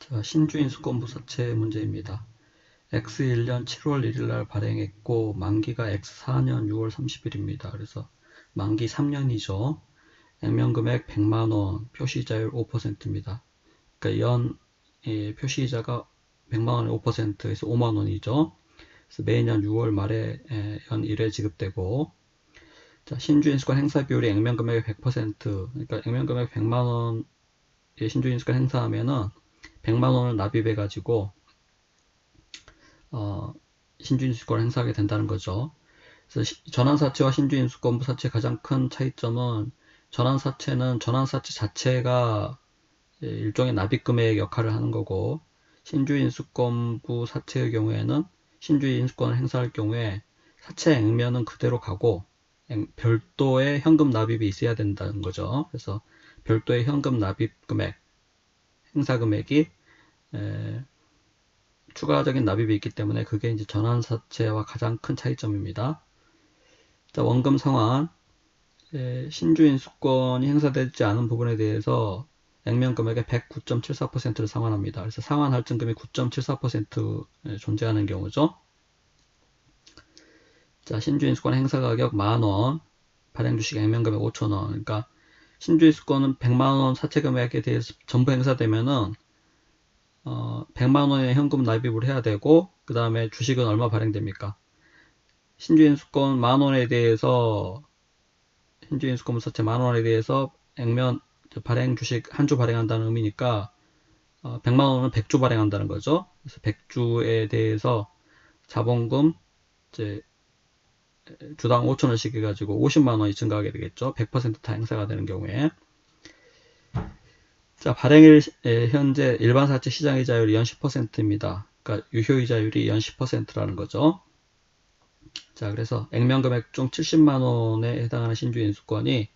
자, 신주인수권부 사채 문제입니다. X1년 7월 1일 날 발행했고 만기가 X4년 6월 30일입니다. 그래서 만기 3년이죠. 액면금액 100만원, 표시이자율 5%입니다. 그러니까 연 표시이자가 100만원에 5%에서 5만원이죠. 그래서 매년 6월 말에 연 1회 지급되고, 자, 신주인수권 행사 비율이 액면금액의 100%, 그러니까 액면금액 100만원의 신주인수권 행사하면은 100만원을 납입해가지고 신주인수권을 행사하게 된다는 거죠. 그래서 전환사채와 신주인수권부 사채의 가장 큰 차이점은, 전환사채는 전환사채 자체가 일종의 납입금액 역할을 하는 거고, 신주인수권부 사채의 경우에는 신주인수권을 행사할 경우에 사채 액면은 그대로 가고 별도의 현금 납입이 있어야 된다는 거죠. 그래서 별도의 현금 납입 금액, 행사 금액이 추가적인 납입이 있기 때문에 그게 이제 전환사채와 가장 큰 차이점입니다. 자, 원금 상환. 신주인 수권이 행사되지 않은 부분에 대해서 액면 금액의 109.74%를 상환합니다. 그래서 상환 할증금이 9.74% 존재하는 경우죠. 자, 신주인 수권 행사 가격 만원, 발행 주식 액면 금액 5,000원. 그러니까 신주인 수권은 100만원 사채 금액에 대해서 전부 행사되면은 100만원의 현금 납입을 해야 되고, 그 다음에 주식은 얼마 발행됩니까? 신주인수권 만원에 대해서, 신주인수권 사채 만원에 대해서 액면 발행 주식 한 주 발행한다는 의미니까 100만원은 100주 발행한다는 거죠. 그래서 100주에 대해서 자본금 이제 주당 5,000원씩 해가지고 50만원이 증가하게 되겠죠. 100%다 행사가 되는 경우에. 자, 발행일 현재 일반 사채 시장이자율이 연 10%입니다. 그러니까 유효이자율이 연 10%라는 거죠. 자, 그래서 액면금액 중 70만원에 해당하는 신주인수권이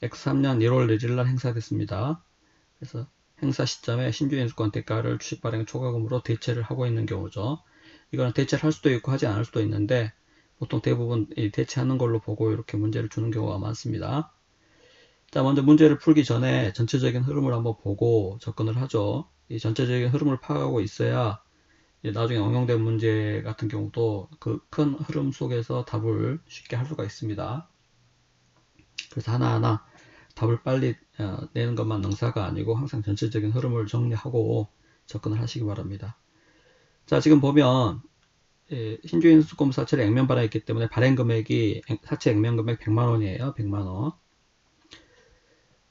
X3년 1월 1일 날 행사됐습니다. 그래서 행사 시점에 신주인수권 대가를 주식 발행 초과금으로 대체를 하고 있는 경우죠. 이거는 대체를 할 수도 있고 하지 않을 수도 있는데, 보통 대부분 대체하는 걸로 보고 이렇게 문제를 주는 경우가 많습니다. 자, 먼저 문제를 풀기 전에 전체적인 흐름을 한번 보고 접근을 하죠. 이 전체적인 흐름을 파악하고 있어야 나중에 응용된 문제 같은 경우도 그 큰 흐름 속에서 답을 쉽게 할 수가 있습니다. 그래서 하나하나 답을 빨리 내는 것만 능사가 아니고 항상 전체적인 흐름을 정리하고 접근을 하시기 바랍니다. 자, 지금 보면 신주인수권 사채를 액면 발행했기 때문에 발행 금액이 사채 액면 금액 100만원이에요. 100만원.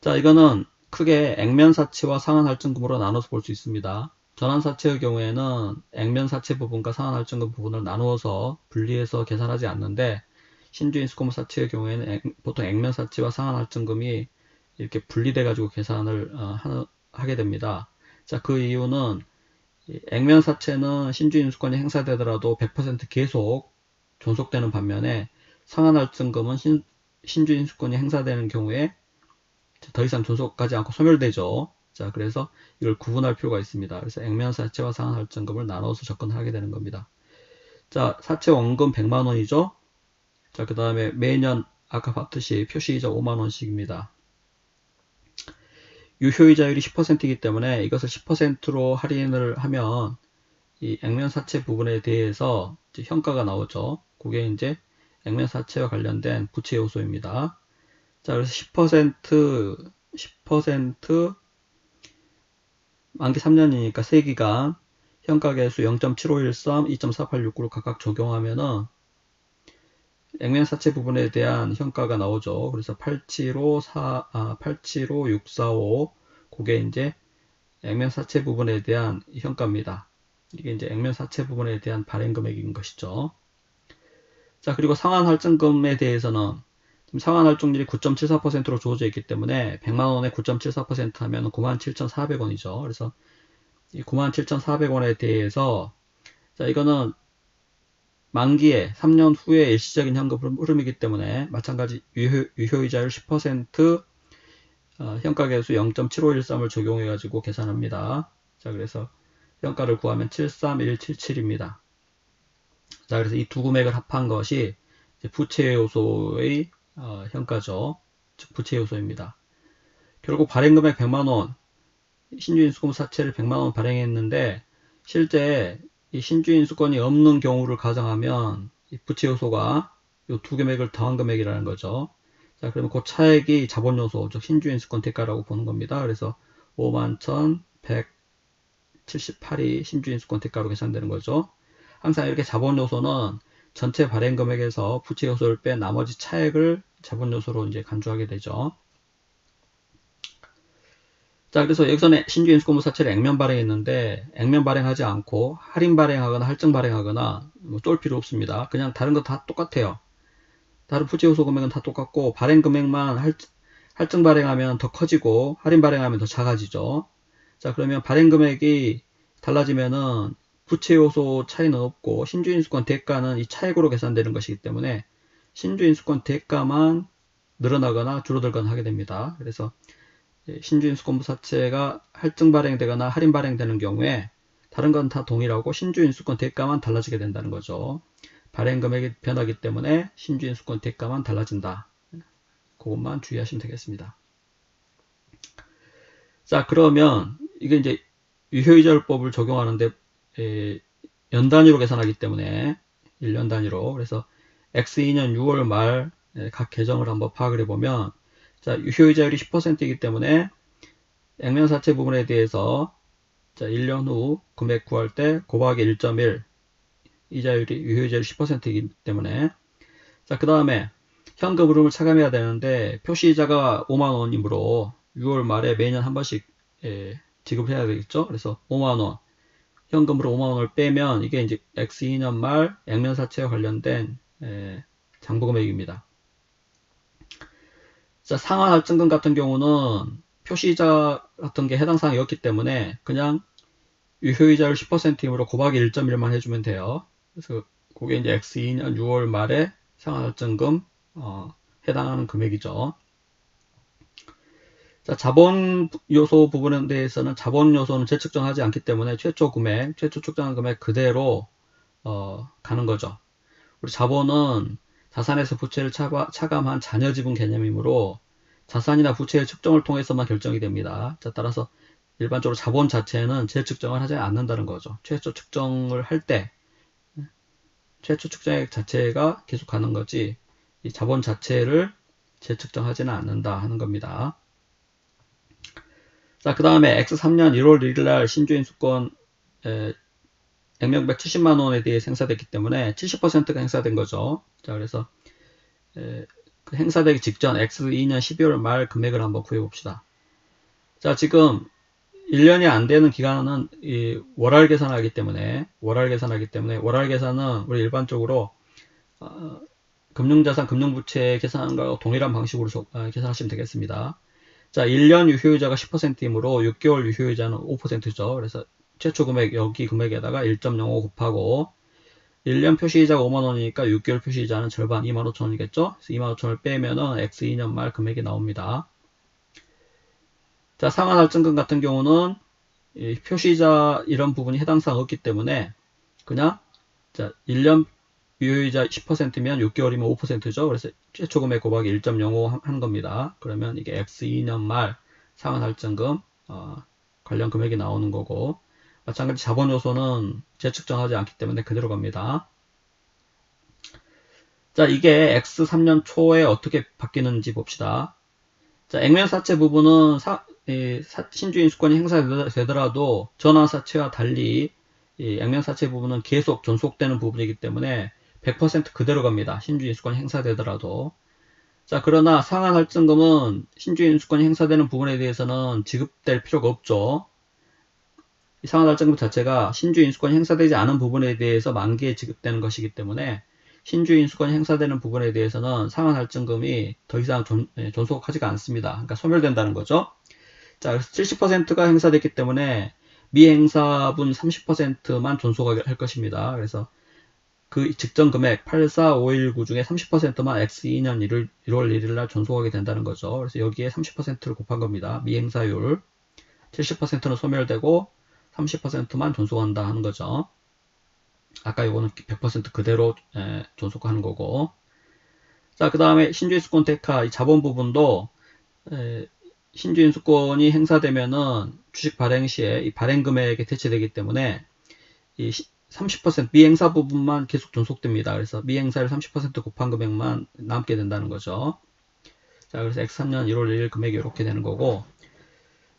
자, 이거는 크게 액면 사채와 상환 할증금으로 나눠서 볼 수 있습니다. 전환 사채의 경우에는 액면 사채 부분과 상환 할증금 부분을 나누어서 분리해서 계산하지 않는데, 신주인 수권부 사채의 경우에는 보통 액면 사채와 상환 할증금이 이렇게 분리돼 가지고 계산을 하게 됩니다. 자, 그 이유는 액면 사채는 신주인 수권이 행사되더라도 100% 계속 존속되는 반면에, 상환 할증금은 신주인 수권이 행사되는 경우에 더 이상 존속하지 않고 소멸되죠. 자, 그래서 이걸 구분할 필요가 있습니다. 그래서 액면 사채와 상환 할증금을 나눠서 접근하게 되는 겁니다. 자, 사채 원금 100만원이죠. 자, 그 다음에 매년 아까 봤듯이 표시이자 5만원씩입니다. 유효이자율이 10%이기 때문에 이것을 10%로 할인을 하면 이 액면 사채 부분에 대해서 이제 현가가 나오죠. 그게 이제 액면 사채와 관련된 부채 요소입니다. 자, 그래서 10% 만기 3년이니까 3기간 현가계수 0.7513, 2.4869를 각각 적용하면은 액면 사채 부분에 대한 현가가 나오죠. 그래서 875645, 그게 이제 액면 사채 부분에 대한 현가입니다. 이게 이제 액면 사채 부분에 대한 발행 금액인 것이죠. 자, 그리고 상환 할증금에 대해서는 지금 상환 할증률이 9.74%로 주어져 있기 때문에 100만원에 9.74% 하면 97,400원이죠. 그래서 이 97,400원에 대해서, 자, 이거는 만기에 3년 후에 일시적인 현금 흐름이기 때문에 마찬가지 유효이자율 10%, 현가계수 0.7513을 적용해 가지고 계산합니다. 자, 그래서 현가를 구하면 73177입니다. 자, 그래서 이 두 금액을 합한 것이 부채 요소의 현가죠. 즉 부채 요소입니다. 결국 발행금액 100만원, 신주인수권사채를 100만원 발행했는데 실제 이 신주인수권이 없는 경우를 가정하면 이 부채 요소가 이 두 금액을 더한 금액이라는 거죠. 자, 그러면 그 차액이 자본요소, 즉 신주인수권 대가라고 보는 겁니다. 그래서 51,178이 신주인수권 대가로 계산되는 거죠. 항상 이렇게 자본요소는 전체 발행 금액에서 부채 요소를 뺀 나머지 차액을 자본요소로 이제 간주하게 되죠. 자, 그래서 여기서는 신주인수권부사채를 액면 발행했는데 액면 발행하지 않고 할인 발행하거나 할증 발행하거나 뭐 쫄 필요 없습니다. 그냥 다른 거 다 똑같아요. 다른 부채 요소 금액은 다 똑같고 발행 금액만 할증 발행하면 더 커지고 할인 발행하면 더 작아지죠. 자, 그러면 발행 금액이 달라지면은 부채 요소 차이는 없고 신주인수권 대가는 이 차액으로 계산되는 것이기 때문에 신주인수권 대가만 늘어나거나 줄어들거나 하게 됩니다. 그래서 신주인수권부사채가 할증 발행되거나 할인 발행되는 경우에 다른 건 다 동일하고 신주인수권 대가만 달라지게 된다는 거죠. 발행 금액이 변하기 때문에 신주인수권 대가만 달라진다. 그것만 주의하시면 되겠습니다. 자, 그러면 이게 이제 유효이자율법을 적용하는데 연 단위로 계산하기 때문에 1년 단위로, 그래서 X2년 6월 말 각 계정을 한번 파악을 해보면, 자, 유효이자율이 10%이기 때문에 액면사채 부분에 대해서 자, 1년 후 금액 구할 때 곱하기 1.1 이자율이 유효이자율이 10%이기 때문에, 자, 그 다음에 현금 흐름을 차감해야 되는데 표시이자가 5만원이므로 6월 말에 매년 한 번씩 지급을 해야 되겠죠. 그래서 5만원 현금으로 5만원을 빼면 이게 이제 X2년 말 액면사채와 관련된 장부금액입니다. 자, 상환할증금 같은 경우는 표시이자 같은 게 해당 사항이었기 때문에 그냥 유효이자율 10%이므로 곱하기 1.1만 해주면 돼요. 그래서 그게 이제 X2년 6월 말에 상환할증금 해당하는 금액이죠. 자, 자본 요소 부분에 대해서는 자본 요소는 재측정하지 않기 때문에 최초 측정한 금액 그대로 가는 거죠. 우리 자본은 자산에서 부채를 차감한 잔여지분 개념이므로 자산이나 부채의 측정을 통해서만 결정이 됩니다. 자, 따라서 일반적으로 자본 자체는 재측정을 하지 않는다는 거죠. 최초 측정을 할 때 최초 측정액 자체가 계속 가는 거지 이 자본 자체를 재측정하지는 않는다 하는 겁니다. 자, 그 다음에 X3년 1월 1일 날 신주인수권 액면금액 70만원에 대해 행사됐기 때문에 70%가 행사된 거죠. 자, 그래서 그 행사되기 직전 X2년 12월 말 금액을 한번 구해봅시다. 자, 지금 1년이 안 되는 기간은 월할 계산하기 때문에 월할 계산은 우리 일반적으로 금융자산, 금융부채 계산과 동일한 방식으로 계산하시면 되겠습니다. 자, 1년 유효이자가 10%이므로 6개월 유효이자는 5%죠. 그래서 최초 금액, 여기 금액에다가 1.05 곱하고 1년 표시이자가 5만원이니까 6개월 표시이자는 절반 25,000원이겠죠. 그래서 25,000원을 빼면은 X2년 말 금액이 나옵니다. 자, 상환할증금 같은 경우는 이 표시이자 이런 부분이 해당 사항 없기 때문에 그냥 자, 1년 유효이자 10%면 6개월이면 5%죠. 그래서 최초 금액 곱하기 1.05 하는 겁니다. 그러면 이게 X2년 말 상환할증금 관련 금액이 나오는 거고, 마찬가지 자본 요소는 재측정하지 않기 때문에 그대로 갑니다. 자, 이게 X3년 초에 어떻게 바뀌는지 봅시다. 자, 액면사채 부분은 신주인수권이 행사되더라도 전환사채와 달리 이 액면사채 부분은 계속 존속되는 부분이기 때문에 100% 그대로 갑니다. 신주인수권이 행사되더라도. 자, 그러나 상환할증금은 신주인수권이 행사되는 부분에 대해서는 지급될 필요가 없죠. 이 상환할증금 자체가 신주인수권이 행사되지 않은 부분에 대해서 만기에 지급되는 것이기 때문에 신주인수권이 행사되는 부분에 대해서는 상환할증금이 더 이상 존속하지가 않습니다. 그러니까 소멸된다는 거죠. 자, 그래서 70%가 행사됐기 때문에 미행사분 30%만 존속할 것입니다. 그래서 그 직전 금액 84519 중에 30%만 X2년 1월 1일 날 존속하게 된다는 거죠. 그래서 여기에 30%를 곱한 겁니다. 미행사율 70%는 소멸되고 30%만 존속한다 하는 거죠. 아까 이거는 100% 그대로 존속하는 거고. 자, 그 다음에 신주인수권 대가 이 자본 부분도 신주 인수권이 행사되면은 주식 발행 시에 이 발행 금액에 대체되기 때문에 이 30% 미행사 부분만 계속 존속됩니다. 그래서 미행사를 30% 곱한 금액만 남게 된다는 거죠. 자, 그래서 X3년 1월 1일 금액이 이렇게 되는 거고,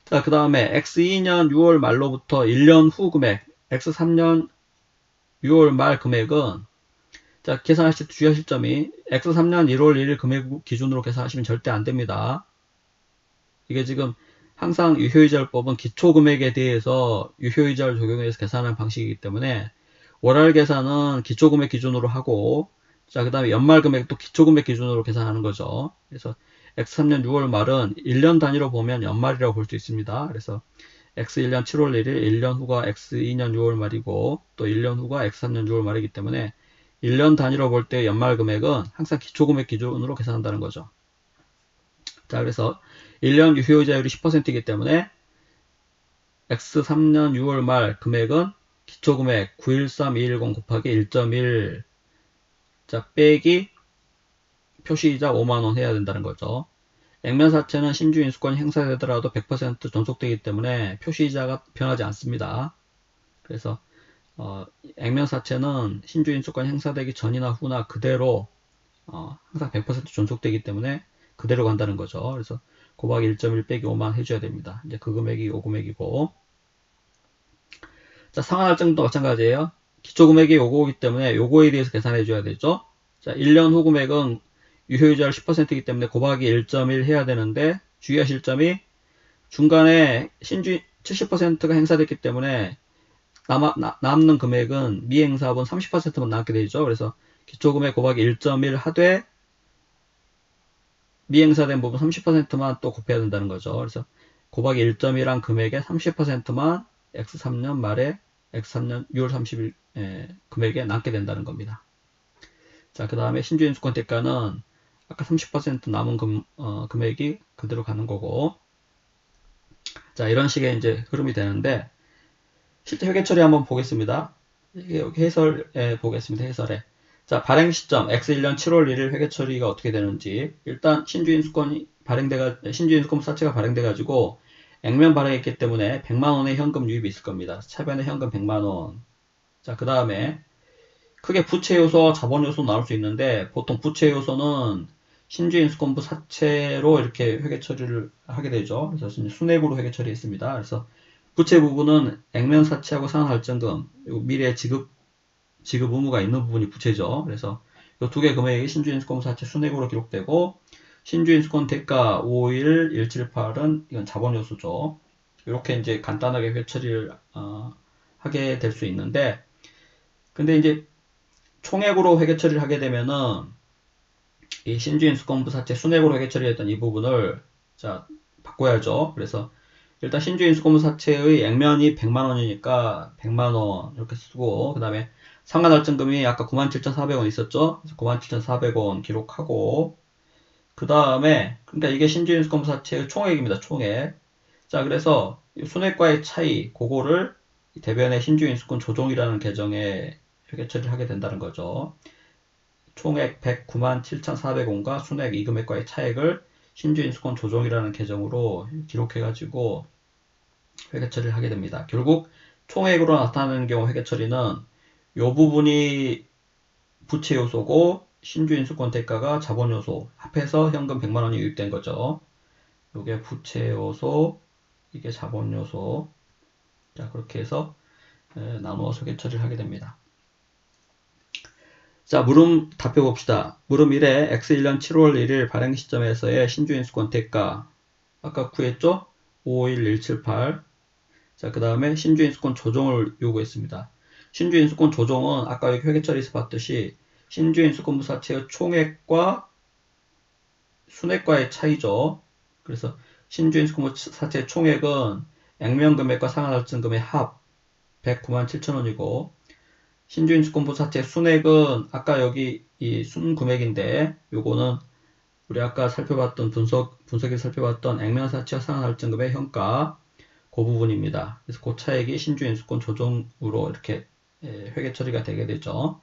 자, 그 다음에 X2년 6월 말로부터 1년 후 금액, X3년 6월 말 금액은, 자, 계산하실 때 주의하실 점이 X3년 1월 1일 금액 기준으로 계산하시면 절대 안 됩니다. 이게 지금 항상 유효이자율법은 기초금액에 대해서 유효이자를 적용해서 계산하는 방식이기 때문에 월할 계산은 기초금액 기준으로 하고, 자, 그 다음에 연말 금액도 기초금액 기준으로 계산하는 거죠. 그래서 X3년 6월 말은 1년 단위로 보면 연말이라고 볼 수 있습니다. 그래서 X1년 7월 1일, 1년 후가 X2년 6월 말이고, 또 1년 후가 X3년 6월 말이기 때문에 1년 단위로 볼 때 연말 금액은 항상 기초금액 기준으로 계산한다는 거죠. 자, 그래서 1년 유효이자율이 10%이기 때문에 X3년 6월 말 금액은 기초금액 913210 곱하기 1.1, 자, 빼기 표시이자 5만원 해야 된다는 거죠. 액면사채는 신주인수권이 행사되더라도 100% 존속되기 때문에 표시이자가 변하지 않습니다. 그래서 액면사채는 신주인수권이 행사되기 전이나 후나 그대로 항상 100% 존속되기 때문에 그대로 간다는 거죠. 그래서 곱하기 1.1 빼기 5만 해줘야 됩니다. 이제 그 금액이 요 금액이고, 자, 상환할증도 마찬가지예요. 기초금액이 요거이기 때문에 요거에 대해서 계산해 줘야 되죠. 자, 1년 후 금액은 유효이자율 10%이기 때문에 곱하기 1.1 해야 되는데, 주의하실 점이 중간에 신주 70%가 행사됐기 때문에 남는 금액은 미행사분 30%만 남게 되죠. 그래서 기초금액 곱하기 1.1 하되 미행사된 부분 30%만 또 곱해야 된다는 거죠. 그래서 곱하기 1.1한 금액의 30%만 X3년 말에 X3년 6월 30일 금액에 남게 된다는 겁니다. 자, 그 다음에 신주인수권 대가는 아까 30% 남은 금액이 그대로 가는 거고, 자, 이런 식의 이제 흐름이 되는데, 실제 회계 처리 한번 보겠습니다. 여기 해설에 보겠습니다. 해설에. 자, 발행 시점 X1년 7월 1일 회계 처리가 어떻게 되는지. 일단 신주인수권이 신주인수권 사채가 발행돼 가지고 액면 발행했기 때문에 100만 원의 현금 유입이 있을 겁니다. 차변에 현금 100만 원. 자, 그 다음에 크게 부채 요소와 자본 요소 나올 수 있는데, 보통 부채 요소는 신주인수권부 사채로 이렇게 회계 처리를 하게 되죠. 그래서 순액으로 회계 처리했습니다. 그래서 부채 부분은 액면 사채하고 상환할증금, 미래 지급 의무가 있는 부분이 부채죠. 그래서 이 두 개 금액이 신주인수권 사채 순액으로 기록되고, 신주인수권 대가 51178은 이건 자본 요소죠. 이렇게 이제 간단하게 회계 처리를 하게 될 수 있는데, 근데 이제 총액으로 회계 처리를 하게 되면은 이 신주인수권부 사채 순액으로 회계 처리했던 이 부분을 자 바꿔야죠. 그래서 일단 신주인수권부 사채의 액면이 100만 원이니까 100만 원 이렇게 쓰고, 그 다음에 상환할증금이 아까 97,400원 있었죠. 그래서 97,400원 기록하고, 그 다음에 그러니까 이게 신주인수권부 사채의 총액입니다. 총액. 자, 그래서 순액과의 차이, 그거를 대변의 신주인수권 조정이라는 계정에 회계 처리를 하게 된다는 거죠. 총액 109만 7,400원과 순액 이 금액과의 차액을 신주인수권 조정이라는 계정으로 기록해가지고 회계 처리를 하게 됩니다. 결국 총액으로 나타나는 경우 회계 처리는 이 부분이 부채 요소고 신주인수권 대가가 자본 요소 합해서 현금 100만 원이 유입된 거죠. 이게 부채 요소, 이게 자본 요소. 자, 그렇게 해서 나누어서 회계 처리를 하게 됩니다. 자, 물음 답해 봅시다. 물음 1에 X1년 7월 1일 발행 시점에서의 신주인수권 대가 아까 구했죠? 55178. 자, 그 다음에 신주인수권 조정을 요구했습니다. 신주인수권 조정은 아까 여기 회계처리에서 봤듯이 신주인수권부 사채의 총액과 순액과의 차이죠. 그래서 신주인수권부 사채의 총액은 액면금액과 상환할증금의 합 109만 7천원이고, 신주인수권부 사채 순액은 아까 여기 이 순금액인데, 요거는 우리 아까 살펴봤던 분석에서 살펴봤던 액면사채와 상환할증금의 현가 그 부분입니다. 그래서 그 차액이 신주인수권 조정으로 이렇게 회계 처리가 되게 되죠.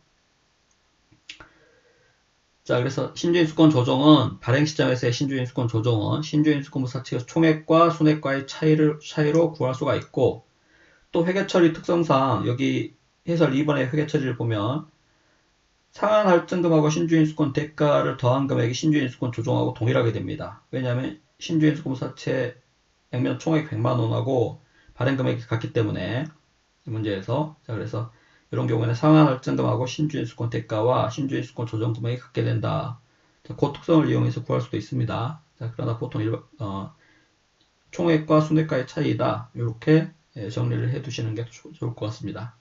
자, 그래서 신주인수권 조정은 발행 시점에서의 신주인수권 조정은 신주인수권부 사채의 총액과 순액과의 차이로 구할 수가 있고, 또 회계처리 특성상 여기 해설 2번의 회계처리를 보면 상한 할증금하고 신주인수권 대가를 더한 금액이 신주인수권 조정하고 동일하게 됩니다. 왜냐하면 신주인수권 사채 액면 총액 100만원하고 발행 금액이 같기 때문에 이 문제에서. 자, 그래서 이런 경우에는 상한 할증금하고 신주인수권 대가와 신주인수권 조정 금액이 같게 된다. 자, 그 특성을 이용해서 구할 수도 있습니다. 자, 그러나 보통 총액과 순액과의 차이다. 이렇게 정리를 해 두시는 게 좋을 것 같습니다.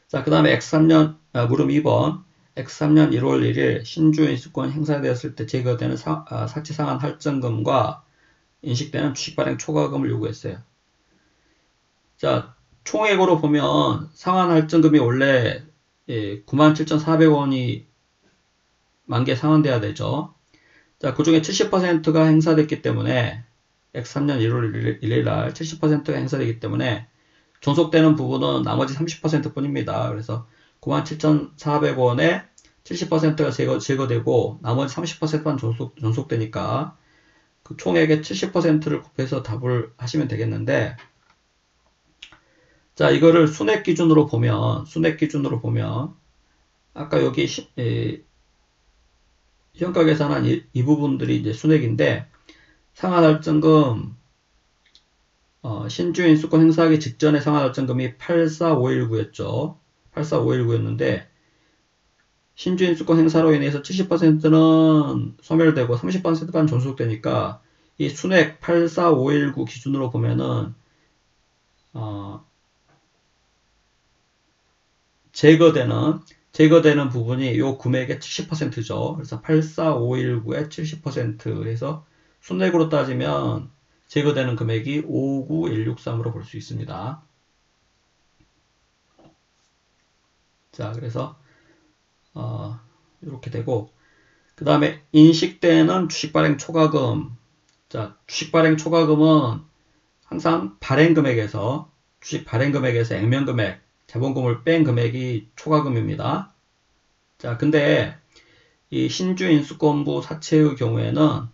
자, 그 다음에 물음 2번. X3년 1월 1일 신주인수권 행사되었을 때 제거되는 사채 상한 할증금과 인식되는 주식발행 초과금을 요구했어요. 자, 총액으로 보면 상한 할증금이 원래 97,400원이 만기에 상환돼야 되죠. 자, 그 중에 70%가 행사됐기 때문에 X3년 1월 1일 날 70%가 행사되기 때문에 존속되는 부분은 나머지 30% 뿐입니다. 그래서 97,400원에 70%가 제거되고 나머지 30%만 존속되니까 그 총액의 70%를 곱해서 답을 하시면 되겠는데, 자, 이거를 순액 기준으로 보면 아까 여기 현가 계산한 이 부분들이 이제 순액인데, 상한 할증금 신주인수권 행사하기 직전에 상한 할증금이 84519였죠. 84519였는데 신주인수권 행사로 인해서 70%는 소멸되고 30%만 존속되니까 이 순액 84519 기준으로 보면은 제거되는 부분이 요 금액의 70%죠. 그래서 84519의 70% 해서 순액으로 따지면 제거되는 금액이 59163으로 볼 수 있습니다. 자, 그래서 이렇게 되고, 그 다음에 인식되는 주식발행 초과금. 자, 주식발행 초과금은 항상 주식 발행금액에서 액면금액, 자본금을 뺀 금액이 초과금입니다. 자, 근데 이 신주인수권부 사채의 경우에는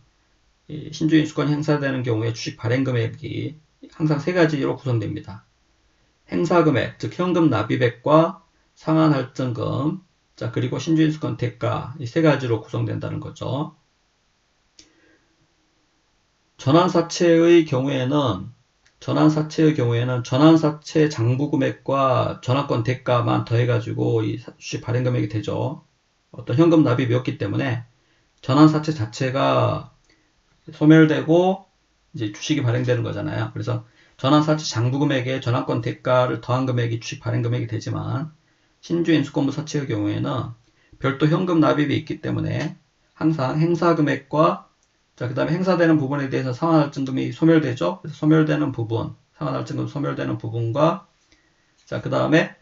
신주인수권이 행사되는 경우에 주식 발행금액이 항상 세 가지로 구성됩니다. 행사금액, 즉 현금 납입액과 상한 할증금, 자, 그리고 신주인수권 대가, 이 세 가지로 구성된다는 거죠. 전환사채의 경우에는 전환사채 장부금액과 전환권 대가만 더해가지고 이 주식 발행금액이 되죠. 어떤 현금 납입이었기 때문에 전환사채 자체가 소멸되고 이제 주식이 발행되는 거잖아요. 그래서 전환사채 장부금액에 전환권 대가를 더한 금액이 주식 발행금액이 되지만 신주인수권부 사채의 경우에는 별도 현금 납입이 있기 때문에 항상 행사금액과, 자, 그 다음에 행사되는 부분에 대해서 상환할증금이 소멸되죠. 그래서 상환할증금 소멸되는 부분과, 자, 그 다음에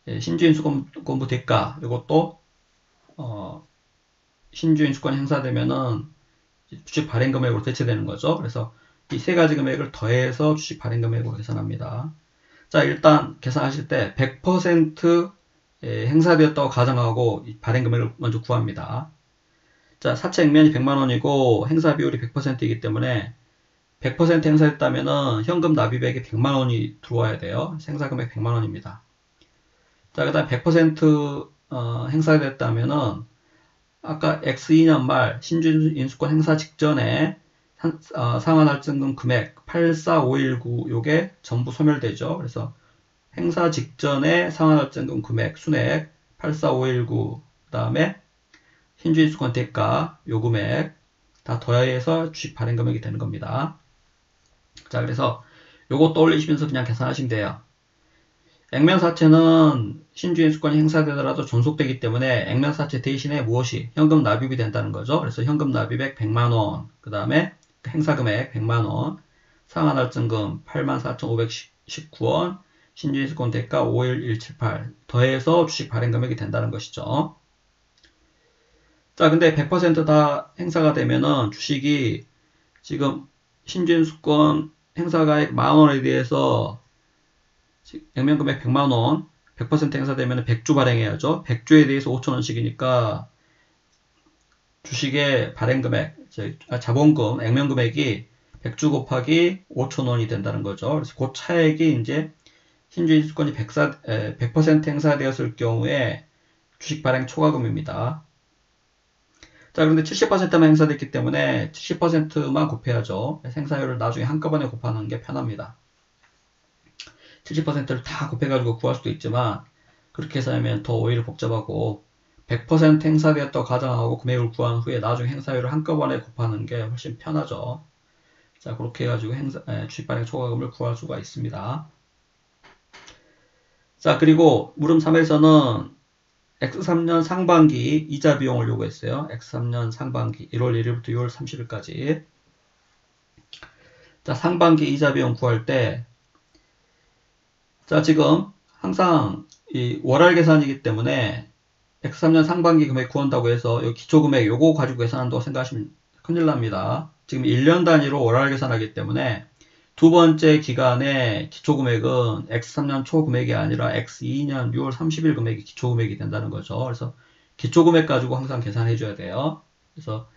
신주인수권부 대가, 이것도 신주인수권 행사되면은 주식 발행금액으로 대체되는 거죠. 그래서 이 세 가지 금액을 더해서 주식 발행금액으로 계산합니다. 자, 일단 계산하실 때 100% 행사되었다고 가정하고 발행금액을 먼저 구합니다. 자, 사채 액면이 100만원이고 행사 비율이 100%이기 때문에 100% 행사했다면은 현금 납입액이 100만원이 들어와야 돼요. 행사금액 100만원입니다. 자, 그 다음 100% 행사됐다면은 아까 X2년 말 신주인수권 행사 직전에 상환할증금 금액 84519 요게 전부 소멸되죠. 그래서 행사 직전에 상환할증금 금액 순액 84519 그 다음에 신주인수권 대가 요 금액 다 더해서 주식 발행 금액이 되는 겁니다. 자, 그래서 요거 떠올리시면서 그냥 계산하시면 돼요. 액면사채는 신주인수권이 행사되더라도 존속되기 때문에 액면사채 대신에 무엇이 현금 납입이 된다는 거죠. 그래서 현금 납입액 100만원, 그 다음에 행사금액 100만원, 상환할증금 84,519원, 신주인수권 대가 51178 더해서 주식 발행금액이 된다는 것이죠. 자, 근데 100% 다 행사가 되면은 주식이 지금 신주인수권 행사가액 만원에 대해서 액면금액 100만원, 100% 행사되면 100주 발행해야죠. 100주에 대해서 5,000원씩이니까 주식의 발행금액, 자본금, 액면금액이 100주 곱하기 5,000원이 된다는 거죠. 그래서 그 차액이 이제 신주인 수권이 100% 행사되었을 경우에 주식 발행 초과금입니다. 자, 그런데 70%만 행사됐기 때문에 70%만 곱해야죠. 행사율을 나중에 한꺼번에 곱하는 게 편합니다. 70%를 다 곱해가지고 구할 수도 있지만 그렇게 해서 하면 더 오히려 복잡하고 100% 행사되었다고 가정하고 금액을 구한 후에 나중에 행사율을 한꺼번에 곱하는 게 훨씬 편하죠. 자, 그렇게 해가지고 주식 발행 초과금을 구할 수가 있습니다. 자, 그리고 물음 3에서는 X3년 상반기 이자 비용을 요구했어요. X3년 상반기 1월 1일부터 6월 30일까지. 자, 상반기 이자 비용 구할 때, 자, 지금 항상 이 월할 계산이기 때문에 X3년 상반기 금액 구한다고 해서 이 기초금액 요거 가지고 계산한다고 생각하시면 큰일 납니다. 지금 1년 단위로 월할 계산하기 때문에 두 번째 기간의 기초금액은 X3년 초금액이 아니라 X2년 6월 30일 금액이 기초금액이 된다는 거죠. 그래서 기초금액 가지고 항상 계산해 줘야 돼요. 그래서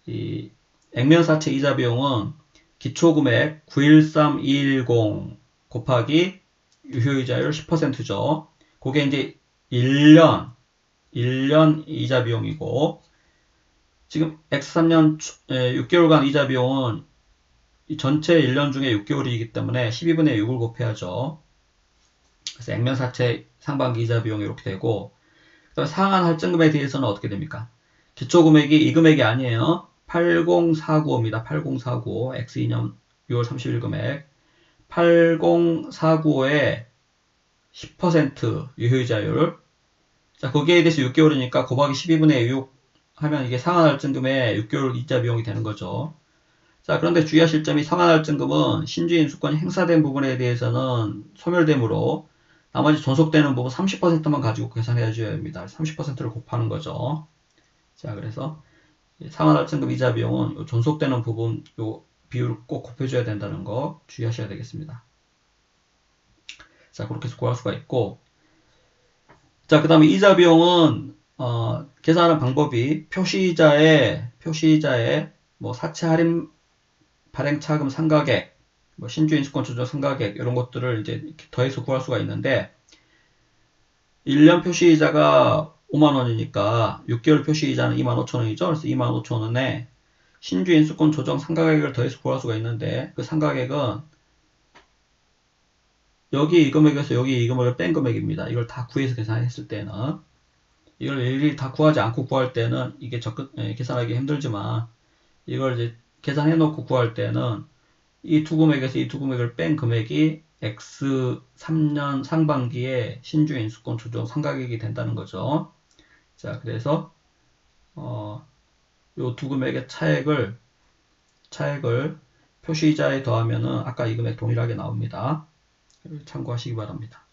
이 액면사채 이자 비용은 기초금액 913210 곱하기 유효이자율 10%죠. 그게 이제 1년 이자 비용이고 지금 X3년 6개월간 이자 비용은 이 전체 1년 중에 6개월이기 때문에 12분의 6을 곱해야죠. 그래서 액면사채 상반기 이자 비용이 이렇게 되고 그다음에 상한 할증금에 대해서는 어떻게 됩니까? 기초금액이 이 금액이 아니에요. 80495입니다. 8045 X2년 6월 30일 금액 8045의 10% 유효이자율 자 거기에 대해서 6개월이니까 곱하기 12분의 6 하면 이게 상한 할증금의 6개월 이자 비용이 되는 거죠. 자, 그런데 주의하실 점이 상한할증금은 신주인 수권이 행사된 부분에 대해서는 소멸되므로 나머지 존속되는 부분 30%만 가지고 계산해 줘야 됩니다. 30%를 곱하는 거죠. 자, 그래서 상한할증금 이자 비용은 존속되는 부분 요 비율을 꼭 곱해줘야 된다는 거 주의하셔야 되겠습니다. 자, 그렇게 해서 구할 수가 있고 자, 그 다음에 이자 비용은 계산하는 방법이 표시이자에 뭐 사채 할인 발행차금 상가액, 뭐 신주인 수권 조정 상가액 이런 것들을 이제 더해서 구할 수가 있는데 1년 표시이자가 5만원이니까 6개월 표시이자는 25,000원이죠. 그래서 25,000원에 신주인 수권 조정 상가액을 더해서 구할 수가 있는데 그 상가액은 여기 이 금액에서 여기 이 금액을 뺀 금액입니다. 이걸 다 구해서 계산했을 때는 이걸 일일이 다 구하지 않고 구할 때는 이게 계산하기 힘들지만 이걸 이제 계산해 놓고 구할 때는 이 두 금액에서 이 두 금액을 뺀 금액이 X3년 상반기에 신주인 수권 조정 상가액이 된다는 거죠. 자, 그래서 요 두 금액의 차액을 표시이자에 더하면은 아까 이 금액 동일하게 나옵니다. 참고하시기 바랍니다.